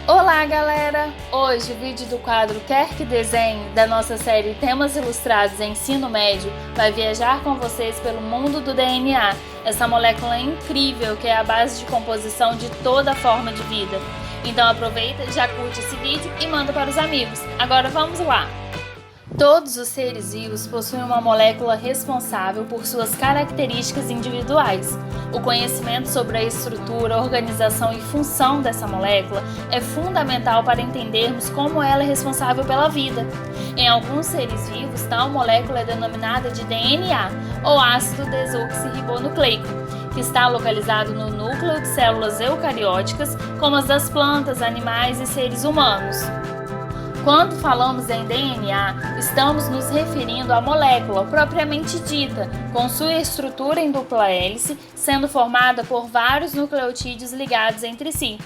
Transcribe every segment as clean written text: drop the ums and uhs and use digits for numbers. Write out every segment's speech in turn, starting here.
Olá, galera! Hoje o vídeo do quadro Quer Que Desenhe, da nossa série Temas Ilustrados em Ensino Médio, vai viajar com vocês pelo mundo do DNA, essa molécula incrível que é a base de composição de toda forma de vida. Então aproveita, já curte esse vídeo e manda para os amigos. Agora vamos lá! Todos os seres vivos possuem uma molécula responsável por suas características individuais. O conhecimento sobre a estrutura, organização e função dessa molécula é fundamental para entendermos como ela é responsável pela vida. Em alguns seres vivos, tal molécula é denominada de DNA, ou ácido desoxirribonucleico, que está localizado no núcleo de células eucarióticas, como as das plantas, animais e seres humanos. Quando falamos em DNA, estamos nos referindo à molécula propriamente dita, com sua estrutura em dupla hélice, sendo formada por vários nucleotídeos ligados entre si.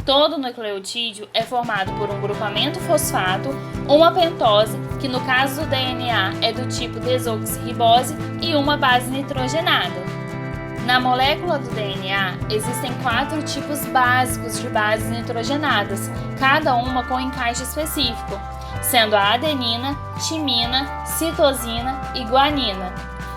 Todo nucleotídeo é formado por um grupamento fosfato, uma pentose, que no caso do DNA é do tipo desoxirribose, e uma base nitrogenada. Na molécula do DNA, existem 4 tipos básicos de bases nitrogenadas, cada uma com encaixe específico, sendo a adenina, timina, citosina e guanina.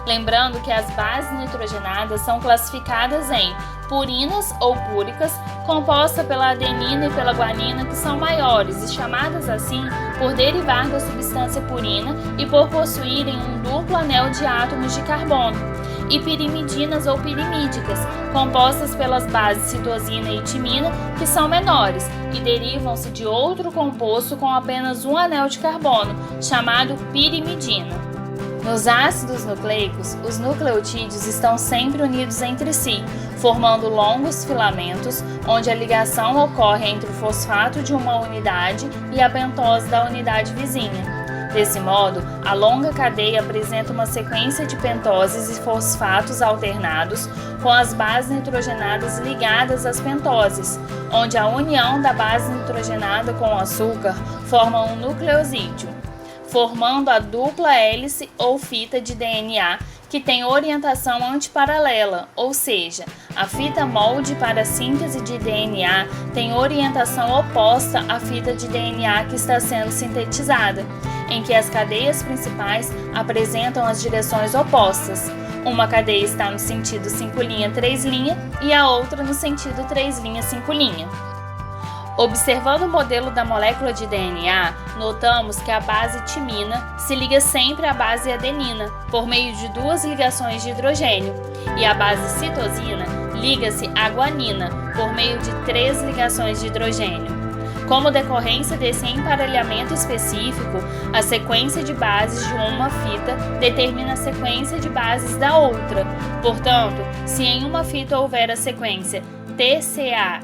Lembrando que as bases nitrogenadas são classificadas em purinas ou púricas, composta pela adenina e pela guanina, que são maiores e chamadas assim por derivar da substância purina e por possuírem um duplo anel de átomos de carbono, e pirimidinas ou pirimídicas, compostas pelas bases citosina e timina, que são menores e derivam-se de outro composto com apenas um anel de carbono, chamado pirimidina. Nos ácidos nucleicos, os nucleotídeos estão sempre unidos entre si, formando longos filamentos, onde a ligação ocorre entre o fosfato de uma unidade e a pentose da unidade vizinha. Desse modo, a longa cadeia apresenta uma sequência de pentoses e fosfatos alternados, com as bases nitrogenadas ligadas às pentoses, onde a união da base nitrogenada com o açúcar forma um nucleosídeo, formando a dupla hélice ou fita de DNA, que tem orientação antiparalela, ou seja, a fita molde para a síntese de DNA tem orientação oposta à fita de DNA que está sendo sintetizada, em que as cadeias principais apresentam as direções opostas. Uma cadeia está no sentido 5', 3' e a outra no sentido 3', 5'. Observando o modelo da molécula de DNA, notamos que a base timina se liga sempre à base adenina, por meio de 2 ligações de hidrogênio, e a base citosina liga-se à guanina, por meio de 3 ligações de hidrogênio. Como decorrência desse emparelhamento específico, a sequência de bases de uma fita determina a sequência de bases da outra. Portanto, se em uma fita houver a sequência TCA-AGT,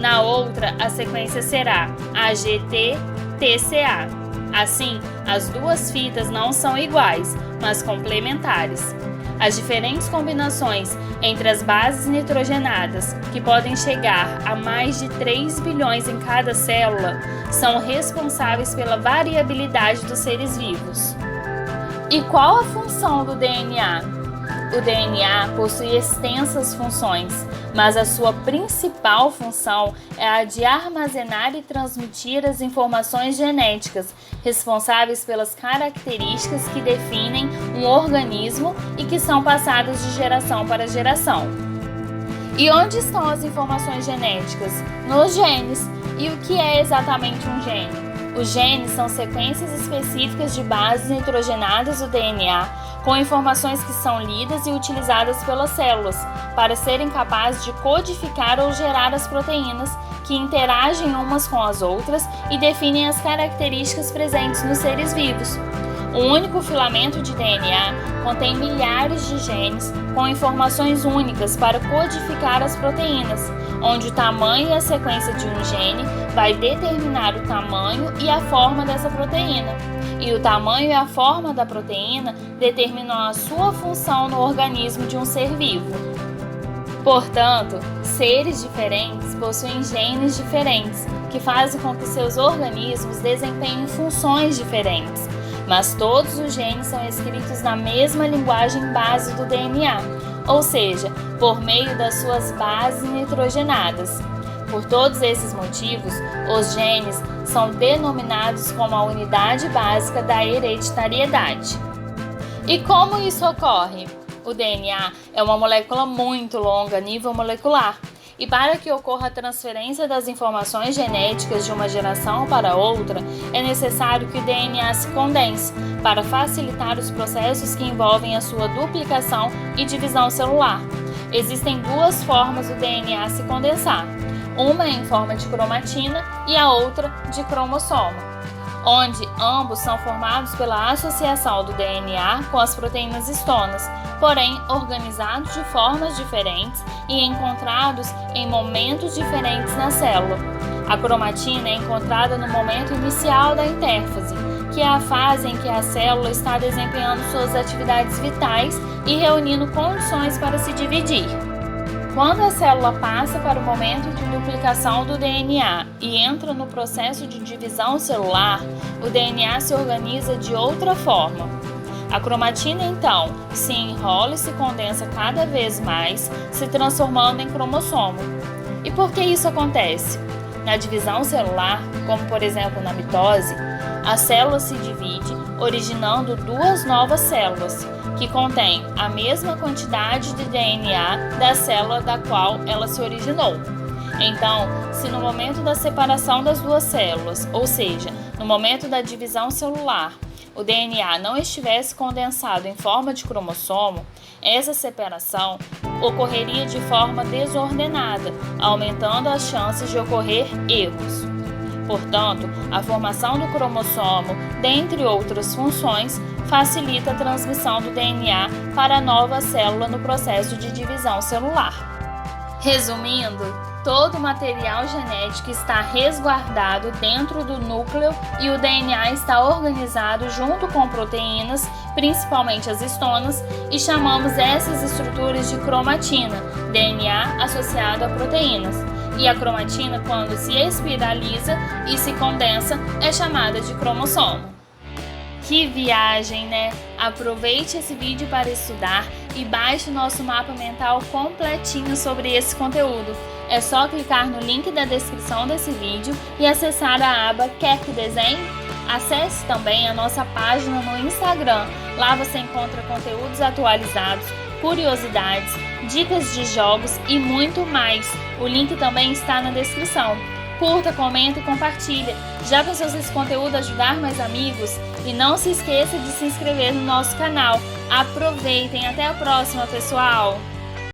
na outra a sequência será AGT-TCA. Assim, as 2 fitas não são iguais, mas complementares. As diferentes combinações entre as bases nitrogenadas, que podem chegar a mais de 3 bilhões em cada célula, são responsáveis pela variabilidade dos seres vivos. E qual a função do DNA? O DNA possui extensas funções, mas a sua principal função é a de armazenar e transmitir as informações genéticas responsáveis pelas características que definem um organismo e que são passadas de geração para geração. E onde estão as informações genéticas? Nos genes. E o que é exatamente um gene? Os genes são sequências específicas de bases nitrogenadas do DNA, com informações que são lidas e utilizadas pelas células para serem capazes de codificar ou gerar as proteínas que interagem umas com as outras e definem as características presentes nos seres vivos. O único filamento de DNA contém milhares de genes com informações únicas para codificar as proteínas, onde o tamanho e a sequência de um gene vai determinar o tamanho e a forma dessa proteína, e o tamanho e a forma da proteína determinam a sua função no organismo de um ser vivo. Portanto, seres diferentes possuem genes diferentes, que fazem com que seus organismos desempenhem funções diferentes, mas todos os genes são escritos na mesma linguagem base do DNA, ou seja, por meio das suas bases nitrogenadas. Por todos esses motivos, os genes são denominados como a unidade básica da hereditariedade. E como isso ocorre? O DNA é uma molécula muito longa a nível molecular, e para que ocorra a transferência das informações genéticas de uma geração para outra, é necessário que o DNA se condense, para facilitar os processos que envolvem a sua duplicação e divisão celular. Existem duas formas do DNA se condensar, uma em forma de cromatina e a outra de cromossomo, onde ambos são formados pela associação do DNA com as proteínas histonas, porém organizados de formas diferentes e encontrados em momentos diferentes na célula. A cromatina é encontrada no momento inicial da intérfase, que é a fase em que a célula está desempenhando suas atividades vitais e reunindo condições para se dividir. Quando a célula passa para o momento de duplicação do DNA e entra no processo de divisão celular, o DNA se organiza de outra forma. A cromatina, então, se enrola e se condensa cada vez mais, se transformando em cromossomo. E por que isso acontece? Na divisão celular, como por exemplo na mitose, a célula se divide, originando duas novas células, que contêm a mesma quantidade de DNA da célula da qual ela se originou. Então, se no momento da separação das duas células, ou seja, no momento da divisão celular, o DNA não estivesse condensado em forma de cromossomo, essa separação ocorreria de forma desordenada, aumentando as chances de ocorrer erros. Portanto, a formação do cromossomo, dentre outras funções, facilita a transmissão do DNA para a nova célula no processo de divisão celular. Resumindo, todo o material genético está resguardado dentro do núcleo e o DNA está organizado junto com proteínas, principalmente as histonas, e chamamos essas estruturas de cromatina, DNA associado a proteínas. E a cromatina, quando se espiraliza e se condensa, é chamada de cromossomo. Que viagem, né? Aproveite esse vídeo para estudar e baixe o nosso mapa mental completinho sobre esse conteúdo. É só clicar no link da descrição desse vídeo e acessar a aba Quer que desenhe? Acesse também a nossa página no Instagram. Lá você encontra conteúdos atualizados, curiosidades, dicas de jogos e muito mais. O link também está na descrição. Curta, comenta e compartilha. Já pensou se esse conteúdo ajudar mais amigos? E não se esqueça de se inscrever no nosso canal. Aproveitem, até a próxima, pessoal!